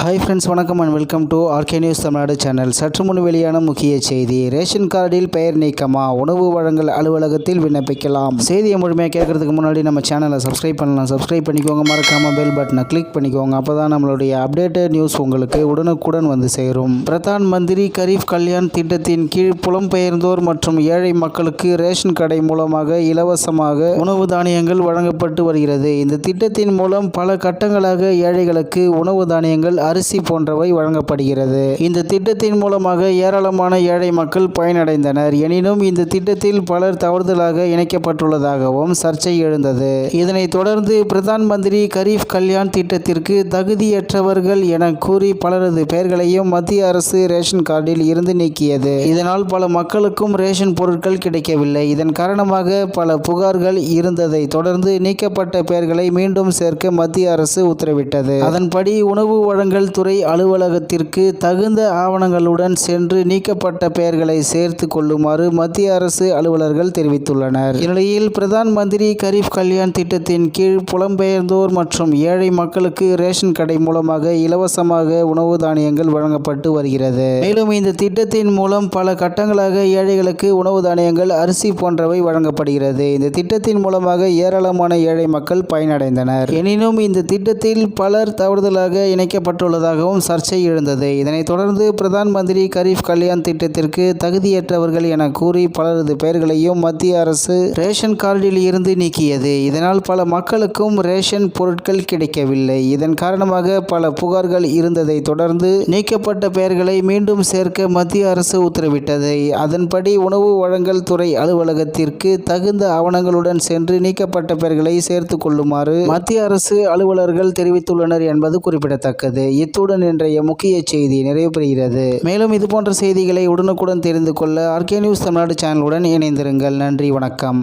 Hi friends, வணக்கம் and welcome to RK news Tamil Nadu channel. சற்று முன் வெளியான முக்கிய செய்தி. ரேஷன் கார்டில் பெயர் நீக்கமா? உணவு வழங்கல் அலுவலகத்தில் விண்ணப்பிக்கலாம். செய்தியை முழுமையாக கேட்கறதுக்கு முன்னாடி நம்ம சேனலை சப்ஸ்கிரைப் பண்ணலாம். சப்ஸ்கிரைப் பண்ணிக்கோங்க. மறக்காமல் பெல் பட்டனை கிளிக் பண்ணிக்கோங்க. அப்போ தான் நம்மளுடைய அப்டேட்டட் நியூஸ் உங்களுக்கு உடனுக்குடன் வந்து சேரும். பிரதான் மந்திரி கரீப் கல்யாண் திட்டத்தின் கீழ் புலம்பெயர்ந்தோர் மற்றும் ஏழை மக்களுக்கு ரேஷன் கடை மூலமாக இலவசமாக உணவு தானியங்கள் வழங்கப்பட்டு வருகிறது. இந்த திட்டத்தின் மூலம் பல கட்டங்களாக ஏழைகளுக்கு உணவு தானியங்கள், அரிசி போன்றவை வழங்கப்படுகிறது. இந்த திட்டத்தின் மூலமாக ஏராளமான ஏழை மக்கள் பயனடைந்தனர். எனினும் இந்த திட்டத்தில் பலர் தவறுதலாக இணைக்கப்பட்டுள்ளதாகவும் சர்ச்சை எழுந்தது. இதனைத் தொடர்ந்து பிரதான் மந்திரி கரீப் கல்யாண் திட்டத்திற்கு தகுதியற்றவர்கள் என கூறி பலரது பெயர்களையும் மத்திய அரசு ரேஷன் கார்டில் இருந்து நீக்கியது. இதனால் பல மக்களுக்கும் ரேஷன் பொருட்கள் கிடைக்கவில்லை. இதன் காரணமாக பல புகார்கள் இருந்ததை தொடர்ந்து நீக்கப்பட்ட பெயர்களை மீண்டும் சேர்க்க மத்திய அரசு உத்தரவிட்டது. அதன்படி உணவு வழங்கல் துறை அலுவலகத்திற்கு தகுந்த ஆவணங்களுடன் சென்று நீக்கப்பட்ட பெயர்களை சேர்த்து கொள்ளுமாறு மத்திய அரசு அலுவலர்கள் தெரிவித்துள்ளனர். இந்நிலையில் பிரதான் மந்திரி கரீப் கல்யாண் திட்டத்தின் கீழ் புலம்பெயர்ந்தோர் மற்றும் ஏழை மக்களுக்கு ரேஷன் கடை மூலமாக இலவசமாக உணவு தானியங்கள் வழங்கப்பட்டு வருகிறது. மேலும் இந்த திட்டத்தின் மூலம் பல கட்டங்களாக ஏழைகளுக்கு உணவு தானியங்கள், அரிசி போன்றவை வழங்கப்படுகிறது. இந்த திட்டத்தின் மூலமாக ஏராளமான ஏழை மக்கள் பயனடைந்தனர். எனினும் இந்த திட்டத்தில் பலர் தவறுதலாக இணைக்கப்பட்டுள்ளதாகவும் சர்ச்சை எழுந்தது. இதனைத் தொடர்ந்து பிரதான் மந்திரி கரீப் கல்யாண் திட்டத்திற்கு தகுதியற்றவர்கள் என கூறி பலரது பெயர்களையும் மத்திய அரசு ரேஷன் கார்டில் இருந்து நீக்கியது. இதனால் பல மக்களுக்கும் ரேஷன் பொருட்கள் கிடைக்கவில்லை. இதன் காரணமாக பல புகார்கள் இருந்ததை தொடர்ந்து நீக்கப்பட்ட பெயர்களை மீண்டும் சேர்க்க மத்திய அரசு உத்தரவிட்டது. அதன்படி உணவு வழங்கல் துறை அலுவலகத்திற்கு தகுந்த ஆவணங்களுடன் சென்று நீக்கப்பட்ட பெயர்களை சேர்த்து கொள்ளுமாறு மத்திய அரசு அலுவலர்கள் தெரிவித்துள்ளனர் என்பது குறிப்பிடத்தக்கது. இத்துடன் இன்றைய முக்கிய செய்தி நிறைவு பெறுகிறது. மேலும் இதுபோன்ற செய்திகளை உடனுக்குடன் தெரிந்து கொள்ள ஆர்கே நியூஸ் தமிழ்நாடு சேனலுடன் இணைந்திருங்கள். நன்றி, வணக்கம்.